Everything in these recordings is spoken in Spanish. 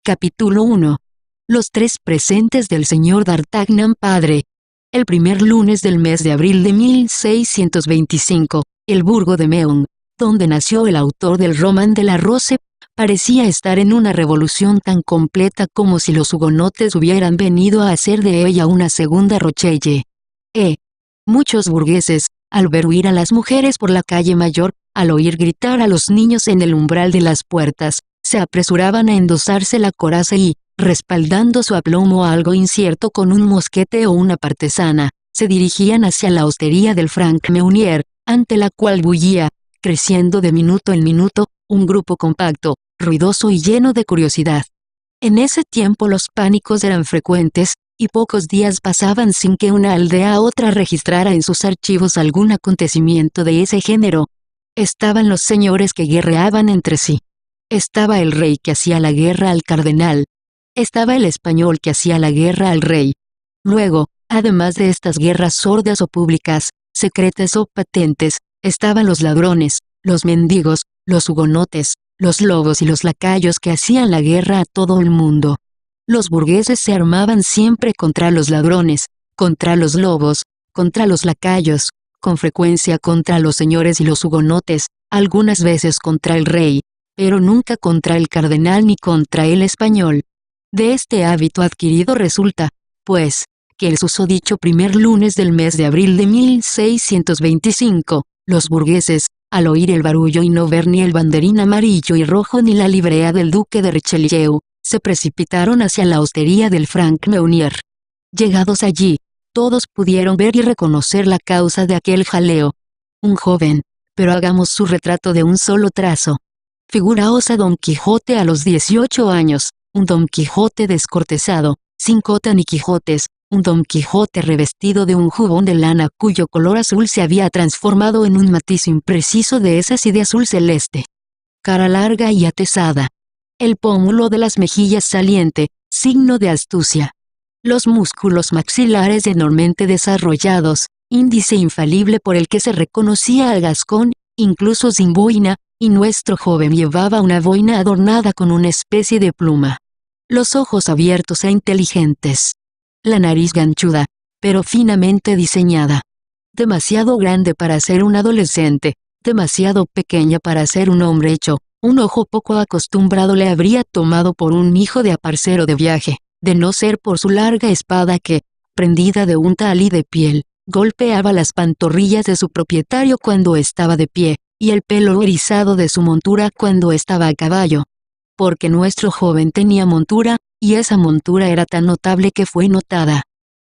Capítulo 1. Los 3 presentes del señor d'Artagnan padre. El primer lunes del mes de abril de 1625, el burgo de Meung, donde nació el autor del Roman de la Rose, parecía estar en una revolución tan completa como si los hugonotes hubieran venido a hacer de ella una segunda Rochelle. Muchos burgueses, al ver huir a las mujeres por la calle mayor, al oír gritar a los niños en el umbral de las puertas, se apresuraban a endosarse la coraza y, respaldando su aplomo a algo incierto con un mosquete o una partesana, se dirigían hacia la hostería del Franc Meunier, ante la cual bullía, creciendo de minuto en minuto, un grupo compacto, ruidoso y lleno de curiosidad. En ese tiempo los pánicos eran frecuentes, y pocos días pasaban sin que una aldea a otra registrara en sus archivos algún acontecimiento de ese género. Estaban los señores que guerreaban entre sí. Estaba el rey que hacía la guerra al cardenal. Estaba el español que hacía la guerra al rey. Luego, además de estas guerras sordas o públicas, secretas o patentes, estaban los ladrones, los mendigos, los hugonotes, los lobos y los lacayos que hacían la guerra a todo el mundo. Los burgueses se armaban siempre contra los ladrones, contra los lobos, contra los lacayos, con frecuencia contra los señores y los hugonotes, algunas veces contra el rey, pero nunca contra el cardenal ni contra el español. De este hábito adquirido resulta, pues, que el susodicho primer lunes del mes de abril de 1625, los burgueses, al oír el barullo y no ver ni el banderín amarillo y rojo ni la librea del duque de Richelieu, se precipitaron hacia la hostería del Franc Meunier. Llegados allí, todos pudieron ver y reconocer la causa de aquel jaleo. Un joven, pero hagamos su retrato de un solo trazo. Figuraos a Don Quijote a los 18 años, un Don Quijote descortezado, sin cota ni quijotes, un Don Quijote revestido de un jubón de lana cuyo color azul se había transformado en un matiz impreciso de esas y de azul celeste. Cara larga y atezada. El pómulo de las mejillas saliente, signo de astucia. Los músculos maxilares enormemente desarrollados, índice infalible por el que se reconocía al gascón, incluso sin boina, y nuestro joven llevaba una boina adornada con una especie de pluma. Los ojos abiertos e inteligentes. La nariz ganchuda, pero finamente diseñada. Demasiado grande para ser un adolescente, demasiado pequeña para ser un hombre hecho. Un ojo poco acostumbrado le habría tomado por un hijo de aparcero de viaje, de no ser por su larga espada que, prendida de un talí de piel, golpeaba las pantorrillas de su propietario cuando estaba de pie, y el pelo erizado de su montura cuando estaba a caballo. Porque nuestro joven tenía montura, y esa montura era tan notable que fue notada.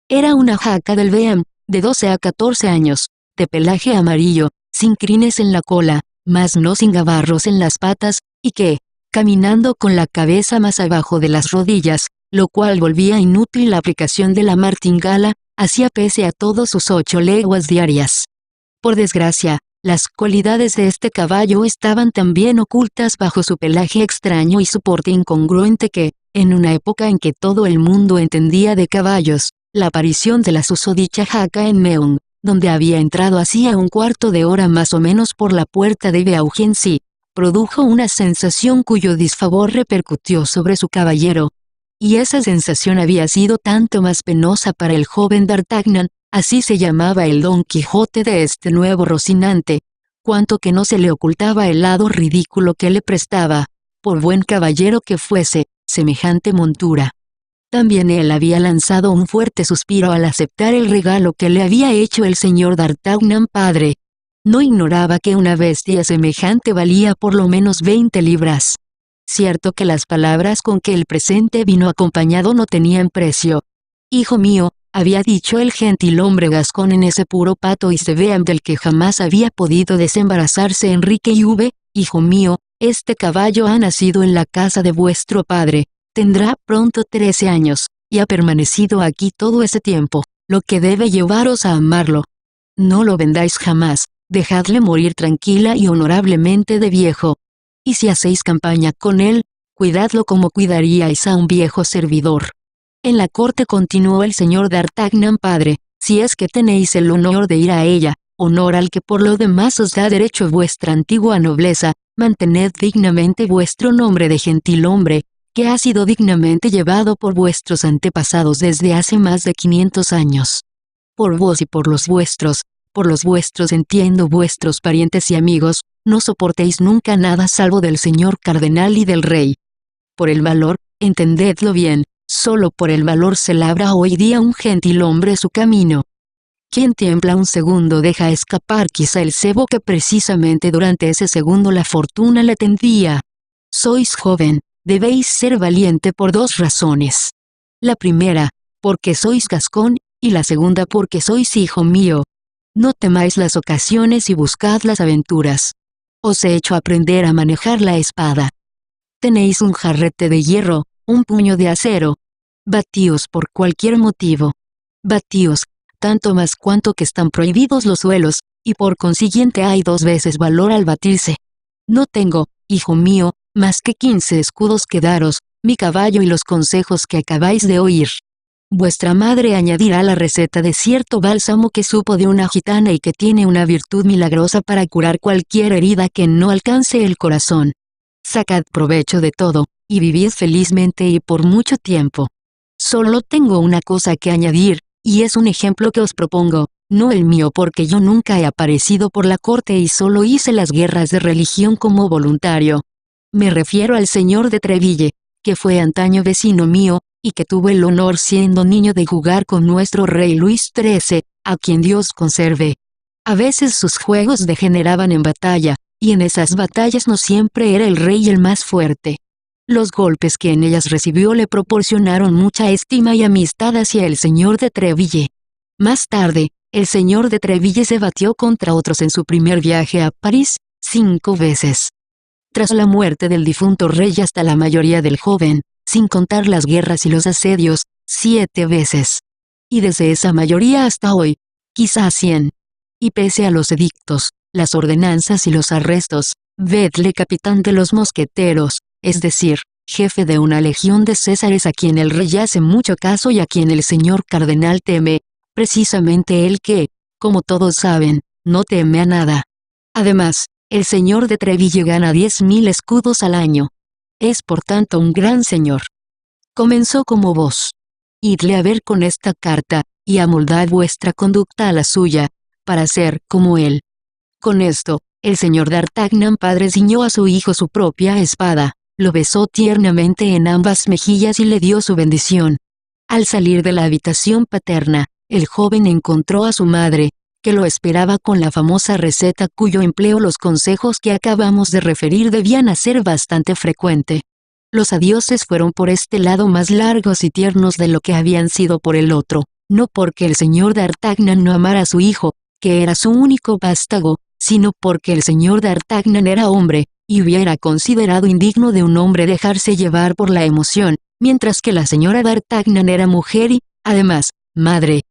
Era una jaca del Beam, de 12 a 14 años, de pelaje amarillo, sin crines en la cola, mas no sin gabarros en las patas, y que, caminando con la cabeza más abajo de las rodillas, lo cual volvía inútil la aplicación de la martingala, hacía pese a todos sus 8 leguas diarias. Por desgracia, las cualidades de este caballo estaban tan bien ocultas bajo su pelaje extraño y su porte incongruente que, en una época en que todo el mundo entendía de caballos, la aparición de la susodicha jaca en Meung, donde había entrado hacía un cuarto de hora más o menos por la puerta de Beaugency, produjo una sensación cuyo disfavor repercutió sobre su caballero. Y esa sensación había sido tanto más penosa para el joven d'Artagnan, así se llamaba el Don Quijote de este nuevo Rocinante, cuanto que no se le ocultaba el lado ridículo que le prestaba, por buen caballero que fuese, semejante montura. También él había lanzado un fuerte suspiro al aceptar el regalo que le había hecho el señor d'Artagnan padre. No ignoraba que una bestia semejante valía por lo menos 20 libras. Cierto que las palabras con que el presente vino acompañado no tenían precio. «Hijo mío», había dicho el gentilhombre gascón en ese puro pato y sevea del que jamás había podido desembarazarse Enrique V, «hijo mío, este caballo ha nacido en la casa de vuestro padre, tendrá pronto 13 años, y ha permanecido aquí todo ese tiempo, lo que debe llevaros a amarlo. No lo vendáis jamás, dejadle morir tranquila y honorablemente de viejo. Y si hacéis campaña con él, cuidadlo como cuidaríais a un viejo servidor. En la corte continuó el señor d'Artagnan padre, si es que tenéis el honor de ir a ella, honor al que por lo demás os da derecho vuestra antigua nobleza, mantened dignamente vuestro nombre de gentilhombre, que ha sido dignamente llevado por vuestros antepasados desde hace más de 500 años. Por vos y por los vuestros entiendo vuestros parientes y amigos, no soportéis nunca nada salvo del señor cardenal y del rey. Por el valor, entendedlo bien, solo por el valor se labra hoy día un gentil hombre su camino. Quien tiembla un segundo deja escapar quizá el cebo que precisamente durante ese segundo la fortuna le tendía. Sois joven, debéis ser valiente por dos razones. La primera, porque sois gascón, y la segunda porque sois hijo mío. No temáis las ocasiones y buscad las aventuras. Os he hecho aprender a manejar la espada. Tenéis un jarrete de hierro, un puño de acero. Batíos por cualquier motivo. Batíos, tanto más cuanto que están prohibidos los duelos, y por consiguiente hay 2 veces valor al batirse. No tengo, hijo mío, más que 15 escudos que daros, mi caballo y los consejos que acabáis de oír. Vuestra madre añadirá la receta de cierto bálsamo que supo de una gitana y que tiene una virtud milagrosa para curar cualquier herida que no alcance el corazón. Sacad provecho de todo, y vivid felizmente y por mucho tiempo. Solo tengo una cosa que añadir, y es un ejemplo que os propongo, no el mío porque yo nunca he aparecido por la corte y solo hice las guerras de religión como voluntario. Me refiero al señor de Treville, que fue antaño vecino mío, y que tuvo el honor siendo niño de jugar con nuestro rey Luis XIII, a quien Dios conserve. A veces sus juegos degeneraban en batalla, y en esas batallas no siempre era el rey el más fuerte. Los golpes que en ellas recibió le proporcionaron mucha estima y amistad hacia el señor de Treville. Más tarde, el señor de Treville se batió contra otros en su primer viaje a París, 5 veces. Tras la muerte del difunto rey hasta la mayoría del joven, sin contar las guerras y los asedios, 7 veces. Y desde esa mayoría hasta hoy, quizá 100. Y pese a los edictos, las ordenanzas y los arrestos, vedle capitán de los mosqueteros, es decir, jefe de una legión de césares a quien el rey hace mucho caso y a quien el señor cardenal teme, precisamente él que, como todos saben, no teme a nada. Además, el señor de Treville gana 10.000 escudos al año. Es por tanto un gran señor. Comenzó como vos. Idle a ver con esta carta, y amoldad vuestra conducta a la suya, para ser como él. Con esto, el señor d'Artagnan padre ciñó a su hijo su propia espada, lo besó tiernamente en ambas mejillas y le dio su bendición. Al salir de la habitación paterna, el joven encontró a su madre, que lo esperaba con la famosa receta cuyo empleo los consejos que acabamos de referir debían hacer bastante frecuente. Los adioses fueron por este lado más largos y tiernos de lo que habían sido por el otro, no porque el señor d'Artagnan no amara a su hijo, que era su único vástago, sino porque el señor d'Artagnan era hombre, y hubiera considerado indigno de un hombre dejarse llevar por la emoción, mientras que la señora d'Artagnan era mujer y, además, madre.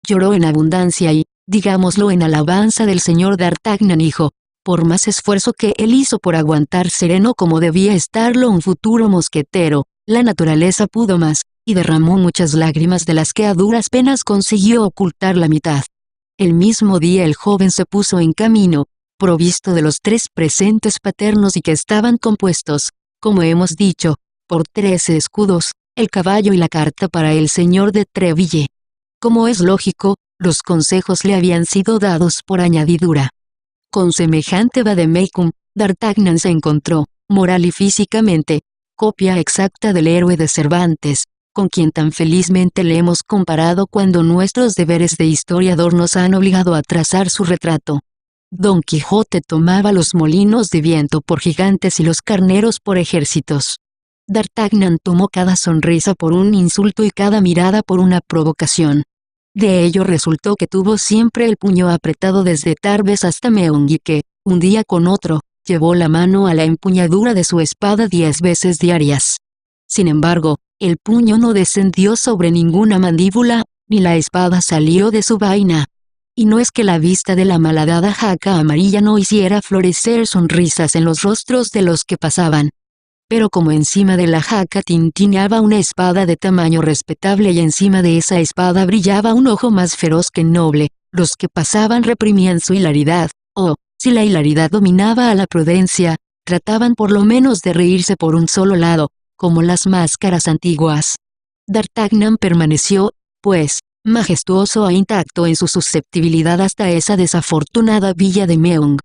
Lloró en abundancia y, digámoslo en alabanza del señor d'Artagnan hijo, por más esfuerzo que él hizo por aguantar sereno como debía estarlo un futuro mosquetero, la naturaleza pudo más, y derramó muchas lágrimas de las que a duras penas consiguió ocultar la mitad. El mismo día el joven se puso en camino, provisto de los 3 presentes paternos y que estaban compuestos, como hemos dicho, por 13 escudos, el caballo y la carta para el señor de Treville. Como es lógico, los consejos le habían sido dados por añadidura. Con semejante vademecum, d'Artagnan se encontró, moral y físicamente, copia exacta del héroe de Cervantes, con quien tan felizmente le hemos comparado cuando nuestros deberes de historiador nos han obligado a trazar su retrato. Don Quijote tomaba los molinos de viento por gigantes y los carneros por ejércitos. D'Artagnan tomó cada sonrisa por un insulto y cada mirada por una provocación. De ello resultó que tuvo siempre el puño apretado desde Tarbes hasta Meung y que, un día con otro, llevó la mano a la empuñadura de su espada 10 veces diarias. Sin embargo, el puño no descendió sobre ninguna mandíbula, ni la espada salió de su vaina. Y no es que la vista de la malhadada jaca amarilla no hiciera florecer sonrisas en los rostros de los que pasaban. Pero como encima de la jaca tintineaba una espada de tamaño respetable y encima de esa espada brillaba un ojo más feroz que noble, los que pasaban reprimían su hilaridad, o, si la hilaridad dominaba a la prudencia, trataban por lo menos de reírse por un solo lado, como las máscaras antiguas. D'Artagnan permaneció, pues, majestuoso e intacto en su susceptibilidad hasta esa desafortunada villa de Meung.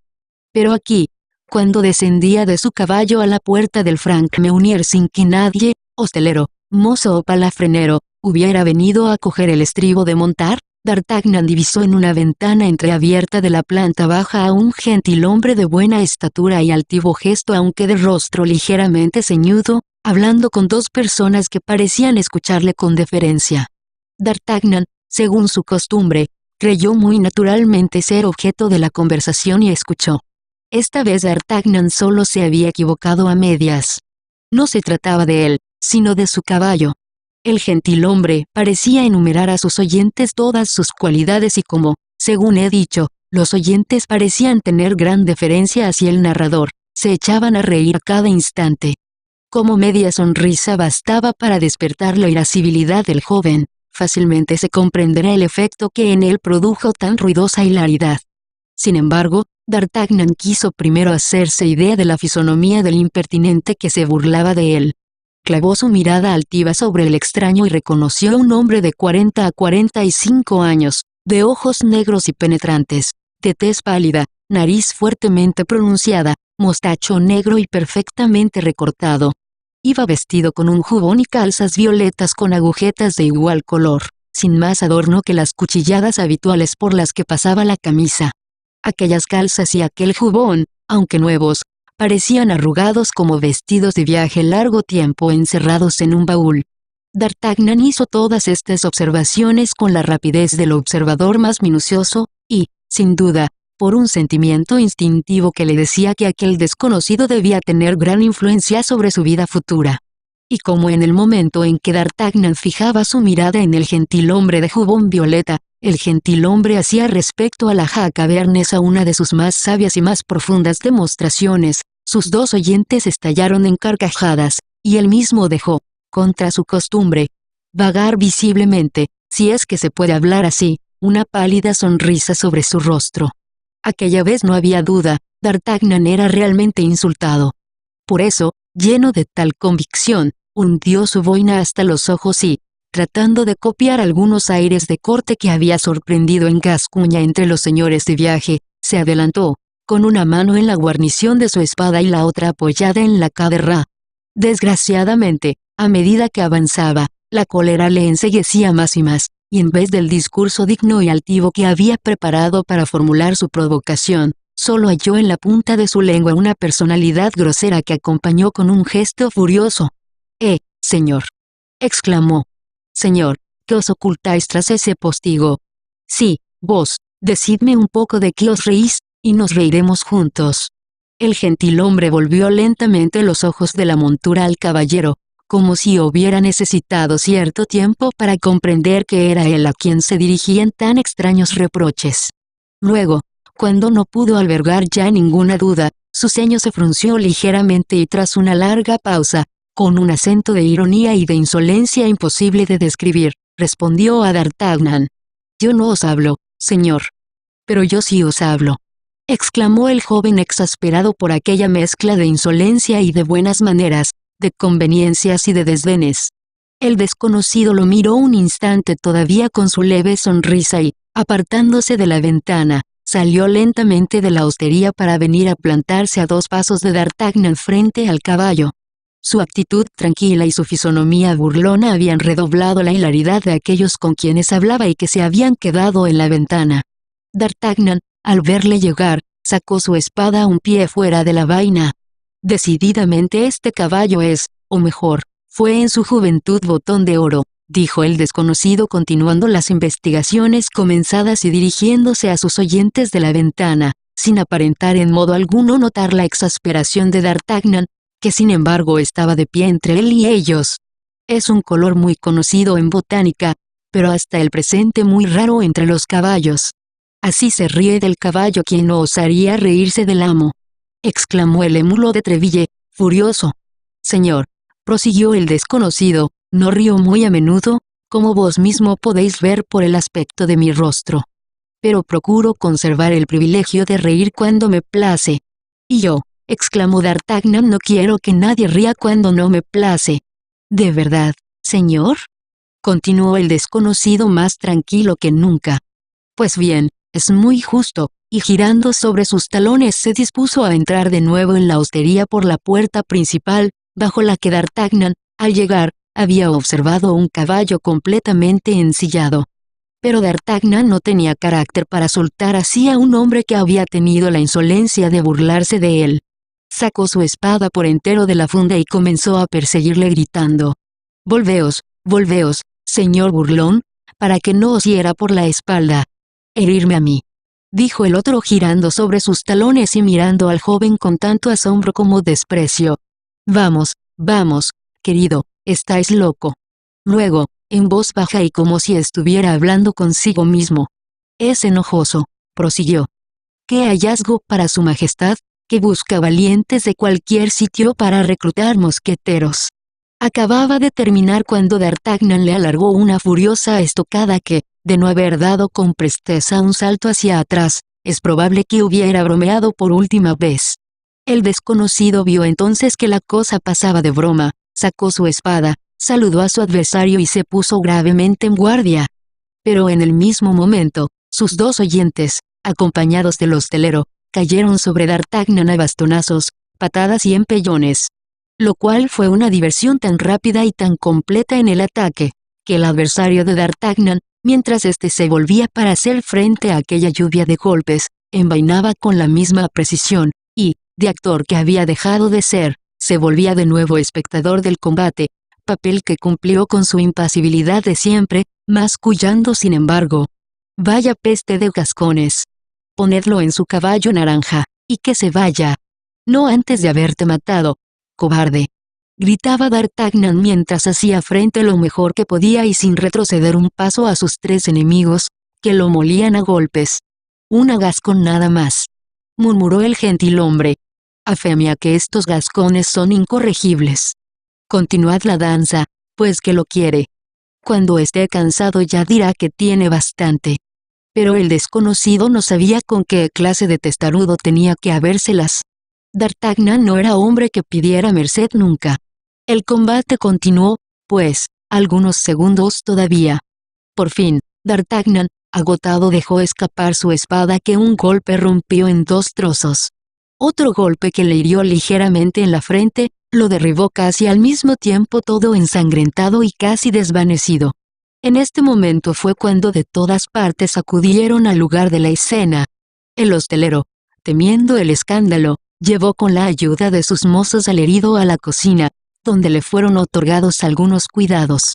Pero aquí, cuando descendía de su caballo a la puerta del Franc Meunier sin que nadie, hostelero, mozo o palafrenero, hubiera venido a coger el estribo de montar, D'Artagnan divisó en una ventana entreabierta de la planta baja a un gentilhombre de buena estatura y altivo gesto, aunque de rostro ligeramente ceñudo, hablando con dos personas que parecían escucharle con deferencia. D'Artagnan, según su costumbre, creyó muy naturalmente ser objeto de la conversación y escuchó. Esta vez D'Artagnan solo se había equivocado a medias. No se trataba de él, sino de su caballo. El gentilhombre parecía enumerar a sus oyentes todas sus cualidades y como, según he dicho, los oyentes parecían tener gran deferencia hacia el narrador, se echaban a reír a cada instante. Como media sonrisa bastaba para despertar la irascibilidad del joven, fácilmente se comprenderá el efecto que en él produjo tan ruidosa hilaridad. Sin embargo, D'Artagnan quiso primero hacerse idea de la fisonomía del impertinente que se burlaba de él. Clavó su mirada altiva sobre el extraño y reconoció a un hombre de 40 a 45 años, de ojos negros y penetrantes, de tez pálida, nariz fuertemente pronunciada, mostacho negro y perfectamente recortado. Iba vestido con un jubón y calzas violetas con agujetas de igual color, sin más adorno que las cuchilladas habituales por las que pasaba la camisa. Aquellas calzas y aquel jubón, aunque nuevos, parecían arrugados como vestidos de viaje largo tiempo encerrados en un baúl. D'Artagnan hizo todas estas observaciones con la rapidez del observador más minucioso, y, sin duda, por un sentimiento instintivo que le decía que aquel desconocido debía tener gran influencia sobre su vida futura. Y como en el momento en que D'Artagnan fijaba su mirada en el gentilhombre de jubón violeta, el gentilhombre hacía respecto a la jaca bearnesa una de sus más sabias y más profundas demostraciones, sus dos oyentes estallaron en carcajadas, y él mismo dejó, contra su costumbre, vagar visiblemente, si es que se puede hablar así, una pálida sonrisa sobre su rostro. Aquella vez no había duda, D'Artagnan era realmente insultado. Por eso, lleno de tal convicción, hundió su boina hasta los ojos y, tratando de copiar algunos aires de corte que había sorprendido en Gascuña entre los señores de viaje, se adelantó, con una mano en la guarnición de su espada y la otra apoyada en la cadera. Desgraciadamente, a medida que avanzaba, la cólera le enceguecía más y más, y en vez del discurso digno y altivo que había preparado para formular su provocación, solo halló en la punta de su lengua una personalidad grosera que acompañó con un gesto furioso. Señor! Exclamó. Señor, ¿qué os ocultáis tras ese postigo? Sí, vos, decidme un poco de qué os reís, y nos reiremos juntos. El gentilhombre volvió lentamente los ojos de la montura al caballero, como si hubiera necesitado cierto tiempo para comprender que era él a quien se dirigían tan extraños reproches. Luego, cuando no pudo albergar ya ninguna duda, su ceño se frunció ligeramente y tras una larga pausa, con un acento de ironía y de insolencia imposible de describir, respondió a D'Artagnan. «Yo no os hablo, señor. Pero yo sí os hablo», exclamó el joven exasperado por aquella mezcla de insolencia y de buenas maneras, de conveniencias y de desdenes. El desconocido lo miró un instante todavía con su leve sonrisa y, apartándose de la ventana, salió lentamente de la hostería para venir a plantarse a 2 pasos de D'Artagnan frente al caballo. Su actitud tranquila y su fisonomía burlona habían redoblado la hilaridad de aquellos con quienes hablaba y que se habían quedado en la ventana. D'Artagnan, al verle llegar, sacó su espada un pie fuera de la vaina. «Decididamente este caballo es, o mejor, fue en su juventud botón de oro», dijo el desconocido continuando las investigaciones comenzadas y dirigiéndose a sus oyentes de la ventana, sin aparentar en modo alguno notar la exasperación de D'Artagnan, que sin embargo estaba de pie entre él y ellos. «Es un color muy conocido en botánica, pero hasta el presente muy raro entre los caballos. Así se ríe del caballo quien no osaría reírse del amo», exclamó el émulo de Treville, furioso. «Señor», prosiguió el desconocido, «no río muy a menudo, como vos mismo podéis ver por el aspecto de mi rostro. Pero procuro conservar el privilegio de reír cuando me place. Y yo, exclamó D'Artagnan, no quiero que nadie ría cuando no me place. ¿De verdad, señor?, continuó el desconocido más tranquilo que nunca. Pues bien, es muy justo, y girando sobre sus talones se dispuso a entrar de nuevo en la hostería por la puerta principal, bajo la que D'Artagnan, al llegar, había observado un caballo completamente ensillado. Pero D'Artagnan no tenía carácter para soltar así a un hombre que había tenido la insolencia de burlarse de él. Sacó su espada por entero de la funda y comenzó a perseguirle gritando: «Volveos, volveos, señor burlón, para que no os hiera por la espalda». «Herirme a mí», dijo el otro girando sobre sus talones y mirando al joven con tanto asombro como desprecio. «Vamos, vamos, querido, estáis loco». Luego, en voz baja y como si estuviera hablando consigo mismo: «Es enojoso», prosiguió. «Qué hallazgo para su majestad, que busca valientes de cualquier sitio para reclutar mosqueteros». Acababa de terminar cuando D'Artagnan le alargó una furiosa estocada que, de no haber dado con presteza un salto hacia atrás, es probable que hubiera bromeado por última vez. El desconocido vio entonces que la cosa pasaba de broma, sacó su espada, saludó a su adversario y se puso gravemente en guardia. Pero en el mismo momento, sus dos oyentes, acompañados del hostelero, cayeron sobre D'Artagnan a bastonazos, patadas y empellones. Lo cual fue una diversión tan rápida y tan completa en el ataque, que el adversario de D'Artagnan, mientras éste se volvía para hacer frente a aquella lluvia de golpes, envainaba con la misma precisión, y, de actor que había dejado de ser, se volvía de nuevo espectador del combate, papel que cumplió con su impasibilidad de siempre, mascullando sin embargo: «Vaya peste de gascones. Ponedlo en su caballo naranja, y que se vaya. No antes de haberte matado, cobarde», gritaba D'Artagnan mientras hacía frente lo mejor que podía y sin retroceder un paso a sus tres enemigos, que lo molían a golpes. «Una gascón nada más», murmuró el gentilhombre. «A fe mía que estos gascones son incorregibles. Continuad la danza, pues que lo quiere. Cuando esté cansado ya dirá que tiene bastante». Pero el desconocido no sabía con qué clase de testarudo tenía que habérselas. D'Artagnan no era hombre que pidiera merced nunca. El combate continuó, pues, algunos segundos todavía. Por fin, D'Artagnan, agotado, dejó escapar su espada que un golpe rompió en dos trozos. Otro golpe que le hirió ligeramente en la frente, lo derribó casi al mismo tiempo todo ensangrentado y casi desvanecido. En este momento fue cuando de todas partes acudieron al lugar de la escena. El hostelero, temiendo el escándalo, llevó con la ayuda de sus mozos al herido a la cocina, donde le fueron otorgados algunos cuidados.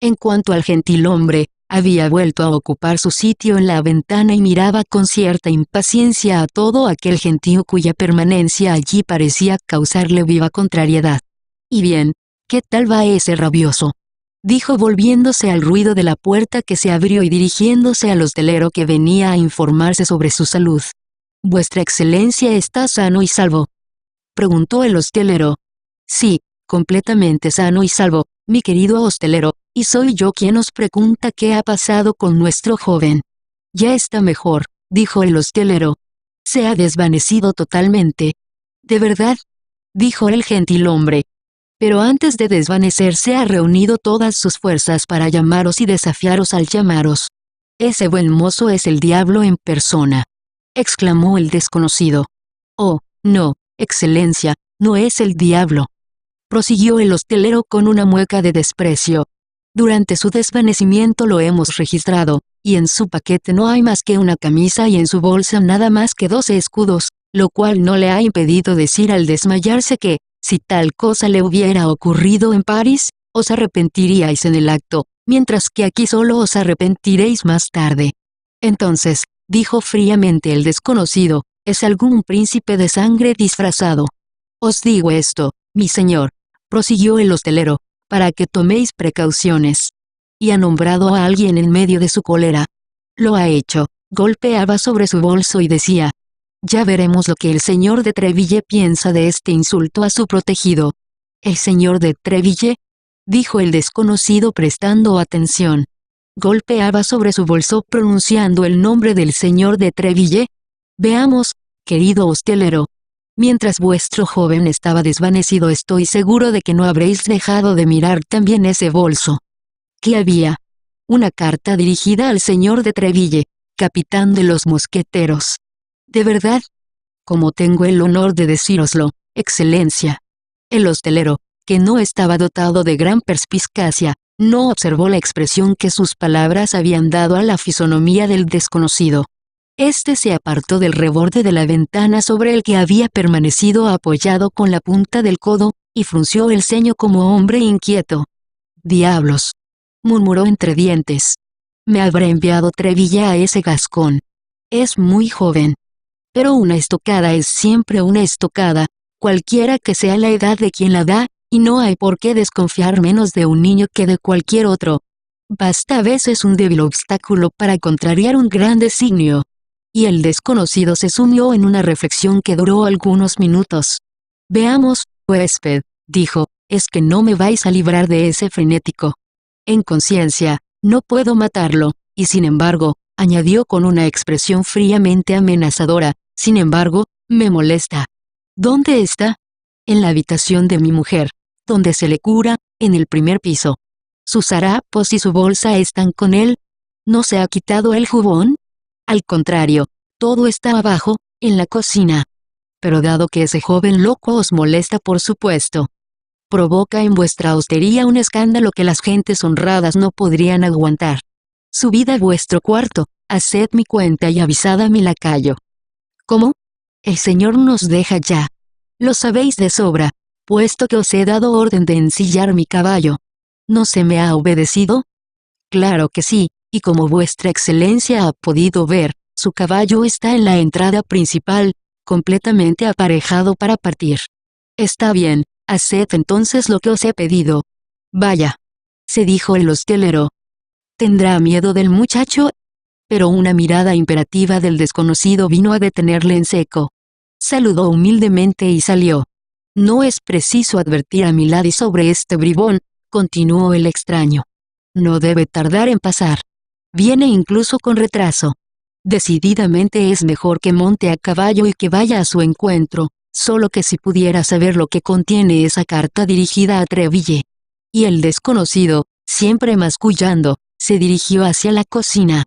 En cuanto al gentilhombre, había vuelto a ocupar su sitio en la ventana y miraba con cierta impaciencia a todo aquel gentío cuya permanencia allí parecía causarle viva contrariedad. «Y bien, ¿qué tal va ese rabioso?», dijo volviéndose al ruido de la puerta que se abrió y dirigiéndose al hostelero que venía a informarse sobre su salud. «¿Vuestra excelencia está sano y salvo?», preguntó el hostelero. «Sí, completamente sano y salvo, mi querido hostelero, y soy yo quien os pregunta qué ha pasado con nuestro joven». «Ya está mejor», dijo el hostelero. «Se ha desvanecido totalmente». «¿De verdad?», dijo el gentilhombre. «Pero antes de desvanecerse ha reunido todas sus fuerzas para llamaros y desafiaros al llamaros. Ese buen mozo es el diablo en persona», exclamó el desconocido. «Oh, no, excelencia, no es el diablo», prosiguió el hostelero con una mueca de desprecio. «Durante su desvanecimiento lo hemos registrado, y en su paquete no hay más que una camisa y en su bolsa nada más que 12 escudos, lo cual no le ha impedido decir al desmayarse que, si tal cosa le hubiera ocurrido en París, os arrepentiríais en el acto, mientras que aquí solo os arrepentiréis más tarde». «Entonces», dijo fríamente el desconocido, «es algún príncipe de sangre disfrazado». «Os digo esto, mi señor», prosiguió el hostelero, «para que toméis precauciones. Y ha nombrado a alguien en medio de su cólera. Lo ha hecho». Golpeaba sobre su bolso y decía: «Ya veremos lo que el señor de Treville piensa de este insulto a su protegido». «¿El señor de Treville?», dijo el desconocido prestando atención. Golpeaba sobre su bolso pronunciando el nombre del señor de Treville. «Veamos, querido hostelero», Mientras vuestro joven estaba desvanecido, estoy seguro de que no habréis dejado de mirar también ese bolso. ¿Qué había? Una carta dirigida al señor de Treville, capitán de los mosqueteros. ¿De verdad? Como tengo el honor de decíroslo, excelencia. El hostelero, que no estaba dotado de gran perspicacia, no observó la expresión que sus palabras habían dado a la fisonomía del desconocido. Este se apartó del reborde de la ventana sobre el que había permanecido apoyado con la punta del codo, y frunció el ceño como hombre inquieto. «Diablos», murmuró entre dientes. «Me habrá enviado Treville a ese gascón. Es muy joven. Pero una estocada es siempre una estocada, cualquiera que sea la edad de quien la da, y no hay por qué desconfiar menos de un niño que de cualquier otro. Basta a veces un débil obstáculo para contrariar un gran designio». Y el desconocido se sumió en una reflexión que duró algunos minutos. «Veamos, huésped», dijo, «es que no me vais a librar de ese frenético. En conciencia, no puedo matarlo, y sin embargo», añadió con una expresión fríamente amenazadora, «sin embargo, me molesta». «¿Dónde está?» «En la habitación de mi mujer, donde se le cura, en el primer piso. Sus harapos y su bolsa están con él. ¿No se ha quitado el jubón?» «Al contrario, todo está abajo, en la cocina. Pero dado que ese joven loco os molesta, por supuesto, provoca en vuestra hostería un escándalo que las gentes honradas no podrían aguantar. Subid a vuestro cuarto, haced mi cuenta y avisad a mi lacayo». «¿Cómo? El señor nos deja ya. Lo sabéis de sobra, puesto que os he dado orden de ensillar mi caballo. ¿No se me ha obedecido?» «Claro que sí, y como vuestra excelencia ha podido ver, su caballo está en la entrada principal, completamente aparejado para partir». «Está bien, haced entonces lo que os he pedido». «Vaya», se dijo el hostelero. «¿Tendrá miedo del muchacho?» Pero una mirada imperativa del desconocido vino a detenerle en seco. Saludó humildemente y salió. «No es preciso advertir a Milady sobre este bribón», continuó el extraño. «No debe tardar en pasar. Viene incluso con retraso. Decididamente es mejor que monte a caballo y que vaya a su encuentro, solo que si pudiera saber lo que contiene esa carta dirigida a Treville». Y el desconocido, siempre mascullando, se dirigió hacia la cocina.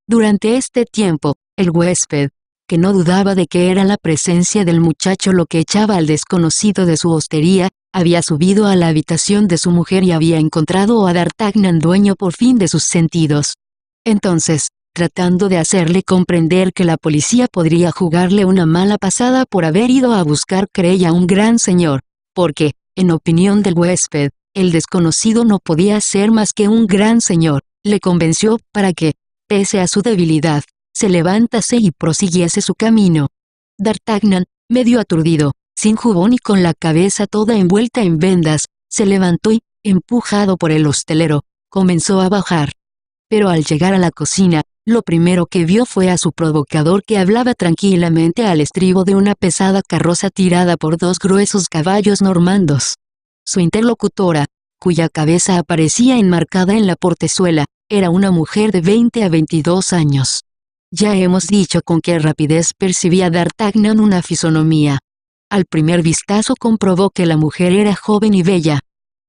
Durante este tiempo, el huésped, que no dudaba de que era la presencia del muchacho lo que echaba al desconocido de su hostería, había subido a la habitación de su mujer y había encontrado a D'Artagnan dueño por fin de sus sentidos. Entonces, tratando de hacerle comprender que la policía podría jugarle una mala pasada por haber ido a buscar querella a un gran señor, porque, en opinión del huésped, el desconocido no podía ser más que un gran señor, le convenció para que, pese a su debilidad, se levantase y prosiguiese su camino. D'Artagnan, medio aturdido, sin jubón y con la cabeza toda envuelta en vendas, se levantó y, empujado por el hostelero, comenzó a bajar. Pero al llegar a la cocina, lo primero que vio fue a su provocador que hablaba tranquilamente al estribo de una pesada carroza tirada por dos gruesos caballos normandos. Su interlocutora, cuya cabeza aparecía enmarcada en la portezuela, era una mujer de 20 a 22 años. Ya hemos dicho con qué rapidez percibía D'Artagnan una fisonomía. Al primer vistazo comprobó que la mujer era joven y bella.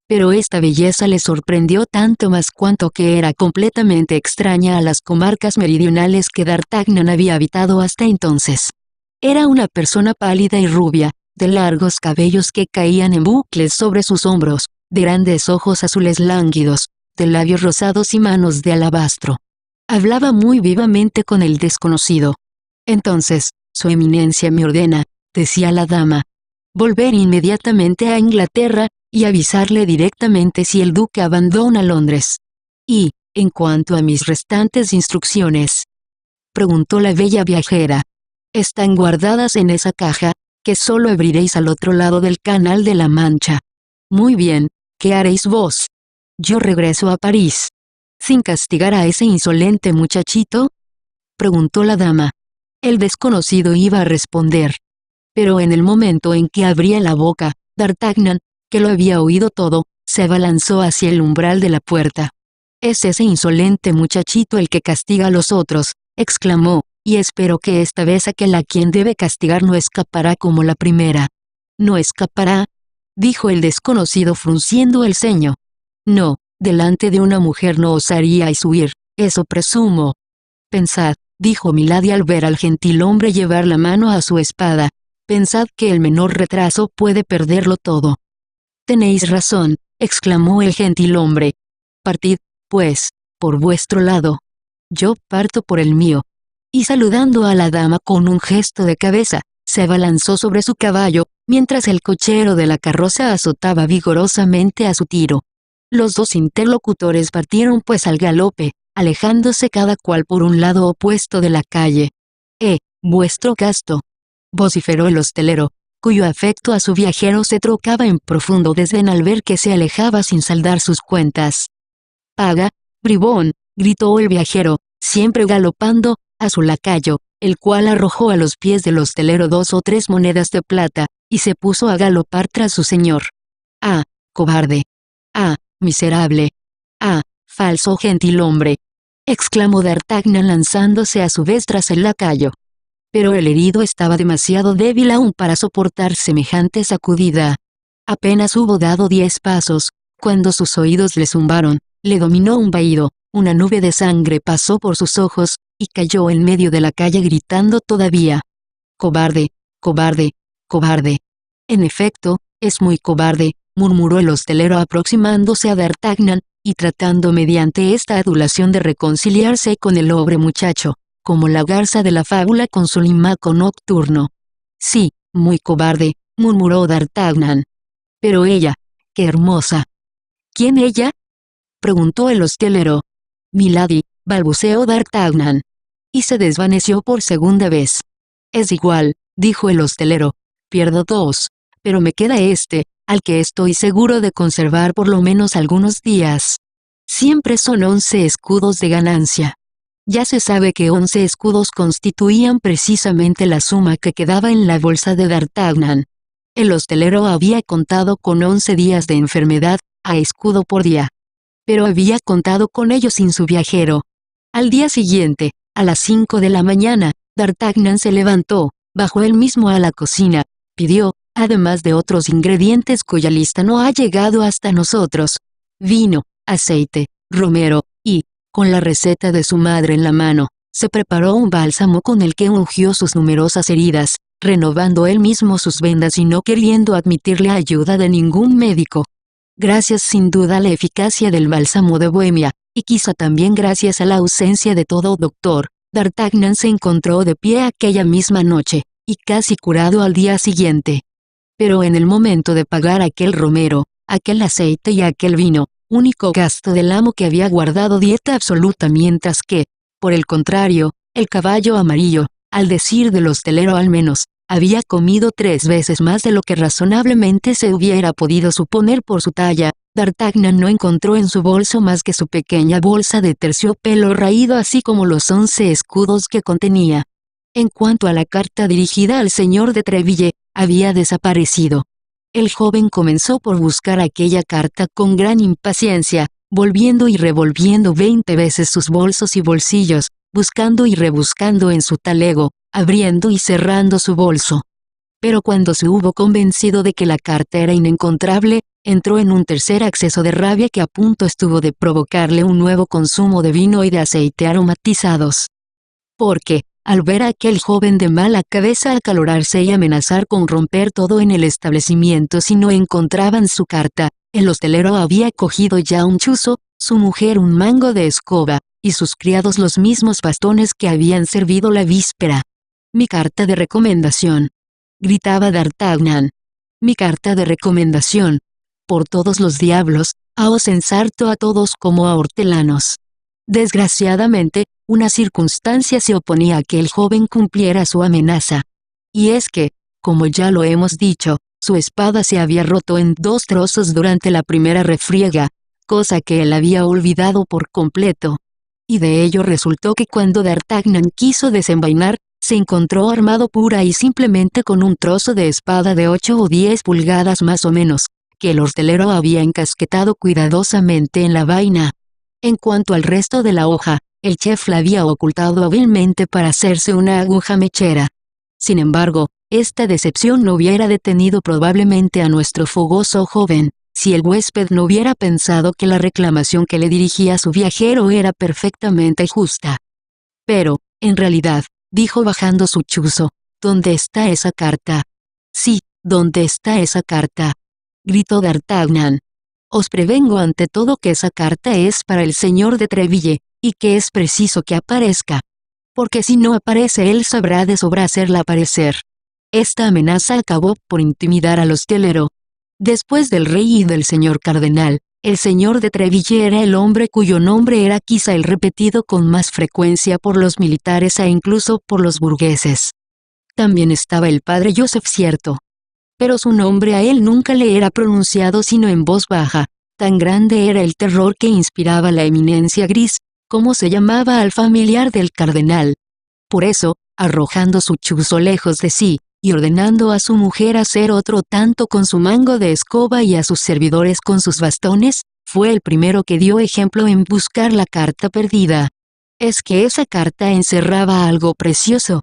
Pero esta belleza le sorprendió tanto más cuanto que era completamente extraña a las comarcas meridionales que D'Artagnan había habitado hasta entonces. Era una persona pálida y rubia, de largos cabellos que caían en bucles sobre sus hombros, de grandes ojos azules lánguidos, de labios rosados y manos de alabastro. Hablaba muy vivamente con el desconocido. «Entonces, su eminencia me ordena», decía la dama, «volver inmediatamente a Inglaterra, y avisarle directamente si el duque abandona Londres. Y, en cuanto a mis restantes instrucciones», preguntó la bella viajera. «Están guardadas en esa caja, que solo abriréis al otro lado del Canal de la Mancha». «Muy bien, ¿qué haréis vos?» «Yo regreso a París». «¿Sin castigar a ese insolente muchachito?», preguntó la dama. El desconocido iba a responder. Pero en el momento en que abría la boca, D'Artagnan, que lo había oído todo, se abalanzó hacia el umbral de la puerta. «Es ese insolente muchachito el que castiga a los otros», exclamó, y espero que esta vez aquel a quien debe castigar no escapará como la primera. ¿No escapará?, dijo el desconocido frunciendo el ceño. No, delante de una mujer no osaríais huir, eso presumo. Pensad, dijo Milady al ver al gentilhombre llevar la mano a su espada, pensad que el menor retraso puede perderlo todo. Tenéis razón, exclamó el gentilhombre. Partid, pues, por vuestro lado. Yo parto por el mío. Y saludando a la dama con un gesto de cabeza, se abalanzó sobre su caballo, mientras el cochero de la carroza azotaba vigorosamente a su tiro. Los dos interlocutores partieron pues al galope, alejándose cada cual por un lado opuesto de la calle. Vuestro gasto, vociferó el hostelero, cuyo afecto a su viajero se trocaba en profundo desdén al ver que se alejaba sin saldar sus cuentas. Paga, bribón, gritó el viajero, siempre galopando, a su lacayo, el cual arrojó a los pies del hostelero 2 o 3 monedas de plata, y se puso a galopar tras su señor. ¡Ah, cobarde! ¡Ah, miserable! ¡Ah, falso gentilhombre!, exclamó D'Artagnan lanzándose a su vez tras el lacayo. Pero el herido estaba demasiado débil aún para soportar semejante sacudida. Apenas hubo dado 10 pasos, cuando sus oídos le zumbaron, le dominó un vahido, una nube de sangre pasó por sus ojos, y cayó en medio de la calle gritando todavía. «Cobarde, cobarde, cobarde. En efecto, es muy cobarde», murmuró el hostelero aproximándose a D'Artagnan, y tratando mediante esta adulación de reconciliarse con el pobre muchacho, como la garza de la fábula con su limaco nocturno. «Sí, muy cobarde», murmuró D'Artagnan. «Pero ella, qué hermosa». «¿Quién ella?», preguntó el hostelero. «Milady», balbuceó D'Artagnan. Y se desvaneció por segunda vez. «Es igual», dijo el hostelero. «Pierdo 2, pero me queda este, al que estoy seguro de conservar por lo menos algunos días. Siempre son 11 escudos de ganancia». Ya se sabe que 11 escudos constituían precisamente la suma que quedaba en la bolsa de D'Artagnan. El hostelero había contado con 11 días de enfermedad, a escudo por día. Pero había contado con ello sin su viajero. Al día siguiente, a las 5 de la mañana, D'Artagnan se levantó, bajó él mismo a la cocina, pidió, además de otros ingredientes cuya lista no ha llegado hasta nosotros, vino, aceite, romero, y, con la receta de su madre en la mano, se preparó un bálsamo con el que ungió sus numerosas heridas, renovando él mismo sus vendas y no queriendo admitir la ayuda de ningún médico. Gracias sin duda a la eficacia del bálsamo de Bohemia, y quizá también gracias a la ausencia de todo doctor, D'Artagnan se encontró de pie aquella misma noche, y casi curado al día siguiente. Pero en el momento de pagar aquel romero, aquel aceite y aquel vino, único gasto del amo que había guardado dieta absoluta mientras que, por el contrario, el caballo amarillo, al decir del hostelero al menos, había comido 3 veces más de lo que razonablemente se hubiera podido suponer por su talla, D'Artagnan no encontró en su bolso más que su pequeña bolsa de terciopelo raído así como los 11 escudos que contenía. En cuanto a la carta dirigida al señor de Treville, había desaparecido. El joven comenzó por buscar aquella carta con gran impaciencia, volviendo y revolviendo 20 veces sus bolsos y bolsillos, buscando y rebuscando en su talego, abriendo y cerrando su bolso. Pero cuando se hubo convencido de que la carta era inencontrable, entró en un tercer acceso de rabia que a punto estuvo de provocarle un nuevo consumo de vino y de aceite aromatizados. Porque, al ver a aquel joven de mala cabeza acalorarse y amenazar con romper todo en el establecimiento si no encontraban su carta, el hostelero había cogido ya un chuzo, su mujer un mango de escoba, y sus criados los mismos bastones que habían servido la víspera. «Mi carta de recomendación», gritaba D'Artagnan. «Mi carta de recomendación. Por todos los diablos, os ensarto a todos como a hortelanos». Desgraciadamente, una circunstancia se oponía a que el joven cumpliera su amenaza. Y es que, como ya lo hemos dicho, su espada se había roto en 2 trozos durante la primera refriega, cosa que él había olvidado por completo. Y de ello resultó que cuando D'Artagnan quiso desenvainar, se encontró armado pura y simplemente con un trozo de espada de 8 o 10 pulgadas más o menos, que el hostelero había encasquetado cuidadosamente en la vaina. En cuanto al resto de la hoja, el chef la había ocultado hábilmente para hacerse una aguja mechera. Sin embargo, esta decepción no hubiera detenido probablemente a nuestro fogoso joven, si el huésped no hubiera pensado que la reclamación que le dirigía a su viajero era perfectamente justa. Pero, en realidad, dijo bajando su chuzo, ¿dónde está esa carta? Sí, ¿dónde está esa carta? Gritó D'Artagnan. Os prevengo ante todo que esa carta es para el señor de Treville, y que es preciso que aparezca. Porque si no aparece él sabrá de sobra hacerla aparecer. Esta amenaza acabó por intimidar al hostelero. Después del rey y del señor cardenal, el señor de Treville era el hombre cuyo nombre era quizá el repetido con más frecuencia por los militares e incluso por los burgueses. También estaba el padre Joseph, cierto. Pero su nombre a él nunca le era pronunciado sino en voz baja, tan grande era el terror que inspiraba la eminencia gris, como se llamaba al familiar del cardenal. Por eso, arrojando su chuzo lejos de sí, y ordenando a su mujer hacer otro tanto con su mango de escoba y a sus servidores con sus bastones, fue el primero que dio ejemplo en buscar la carta perdida. ¿Es que esa carta encerraba algo precioso?,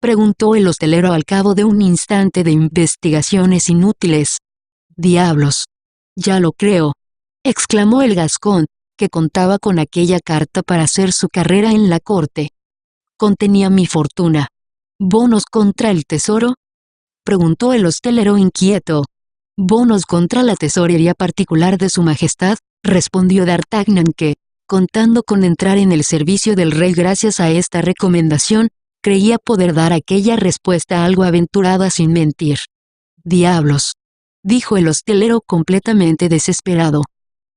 preguntó el hostelero al cabo de un instante de investigaciones inútiles. «Diablos. Ya lo creo», exclamó el gascón, que contaba con aquella carta para hacer su carrera en la corte. «Contenía mi fortuna. ¿Bonos contra el tesoro?», preguntó el hostelero inquieto. «Bonos contra la tesorería particular de su majestad», respondió D'Artagnan, que, contando con entrar en el servicio del rey gracias a esta recomendación, creía poder dar aquella respuesta algo aventurada sin mentir. «Diablos», dijo el hostelero completamente desesperado.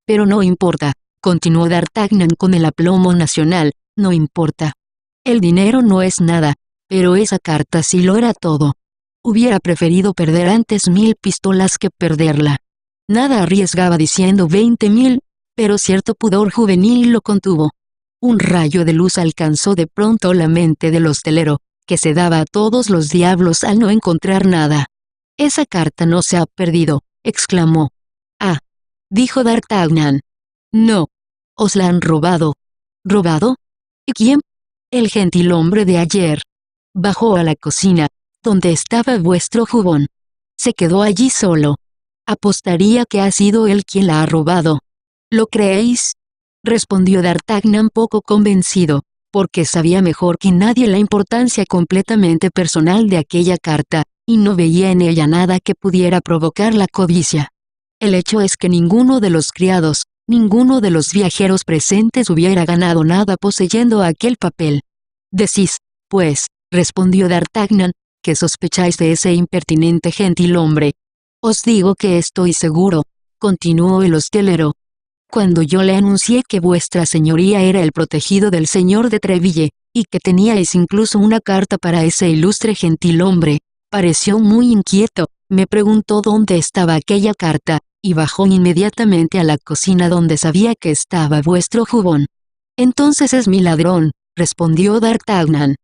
«Pero no importa», continuó D'Artagnan con el aplomo nacional, «no importa. El dinero no es nada, pero esa carta sí lo era todo. Hubiera preferido perder antes 1000 pistolas que perderla. Nada arriesgaba diciendo 20.000, pero cierto pudor juvenil lo contuvo. Un rayo de luz alcanzó de pronto la mente del hostelero, que se daba a todos los diablos al no encontrar nada. «Esa carta no se ha perdido», exclamó. «Ah», dijo D'Artagnan. «No. Os la han robado». «¿Robado? ¿Y quién?» «El gentilhombre de ayer. Bajó a la cocina, donde estaba vuestro jubón. Se quedó allí solo. Apostaría que ha sido él quien la ha robado». «¿Lo creéis?», respondió D'Artagnan poco convencido, porque sabía mejor que nadie la importancia completamente personal de aquella carta, y no veía en ella nada que pudiera provocar la codicia. El hecho es que ninguno de los criados, ninguno de los viajeros presentes hubiera ganado nada poseyendo aquel papel. «Decís, pues», respondió D'Artagnan, «que sospecháis de ese impertinente gentilhombre». «Os digo que estoy seguro», continuó el hostelero. «Cuando yo le anuncié que vuestra señoría era el protegido del señor de Treville, y que teníais incluso una carta para ese ilustre gentilhombre, pareció muy inquieto, me preguntó dónde estaba aquella carta, y bajó inmediatamente a la cocina donde sabía que estaba vuestro jubón». «Entonces es mi ladrón», respondió D'Artagnan.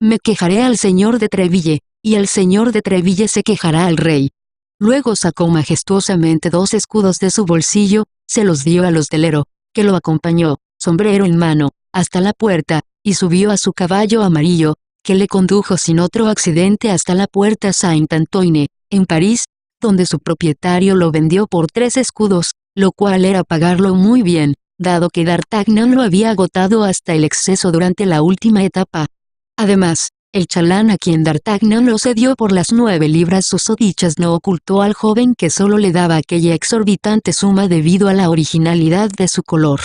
«Me quejaré al señor de Treville, y el señor de Treville se quejará al rey». Luego sacó majestuosamente 2 escudos de su bolsillo, se los dio al hostelero, que lo acompañó, sombrero en mano, hasta la puerta, y subió a su caballo amarillo, que le condujo sin otro accidente hasta la puerta Saint-Antoine, en París, donde su propietario lo vendió por 3 escudos, lo cual era pagarlo muy bien, dado que D'Artagnan lo había agotado hasta el exceso durante la última etapa. Además, el chalán a quien D'Artagnan lo cedió por las 9 libras susodichas no ocultó al joven que solo le daba aquella exorbitante suma debido a la originalidad de su color.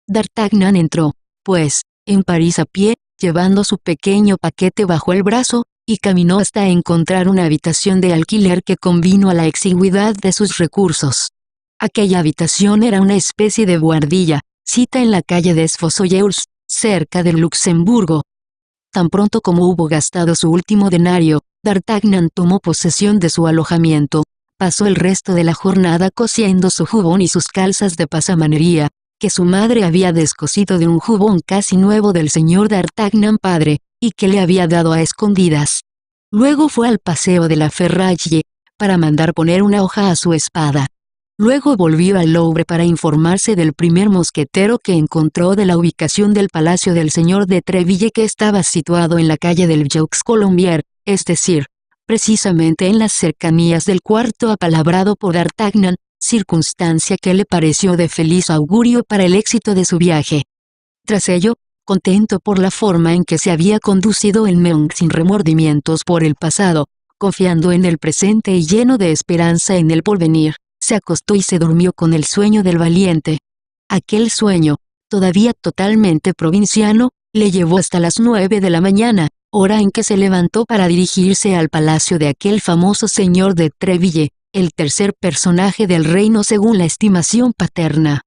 D'Artagnan entró, pues, en París a pie, llevando su pequeño paquete bajo el brazo, y caminó hasta encontrar una habitación de alquiler que convino a la exigüidad de sus recursos. Aquella habitación era una especie de buhardilla, sita en la calle des Fossoyeurs, cerca del Luxemburgo. Tan pronto como hubo gastado su último denario, D'Artagnan tomó posesión de su alojamiento, pasó el resto de la jornada cosiendo su jubón y sus calzas de pasamanería, que su madre había descosido de un jubón casi nuevo del señor D'Artagnan padre, y que le había dado a escondidas. Luego fue al paseo de la Ferraille, para mandar poner una hoja a su espada. Luego volvió al Louvre para informarse del primer mosquetero que encontró de la ubicación del palacio del señor de Treville, que estaba situado en la calle del Jeux Colombier, es decir, precisamente en las cercanías del cuarto apalabrado por D'Artagnan, circunstancia que le pareció de feliz augurio para el éxito de su viaje. Tras ello, contento por la forma en que se había conducido en Meung sin remordimientos por el pasado, confiando en el presente y lleno de esperanza en el porvenir, se acostó y se durmió con el sueño del valiente. Aquel sueño, todavía totalmente provinciano, le llevó hasta las 9 de la mañana, hora en que se levantó para dirigirse al palacio de aquel famoso señor de Treville, el tercer personaje del reino según la estimación paterna.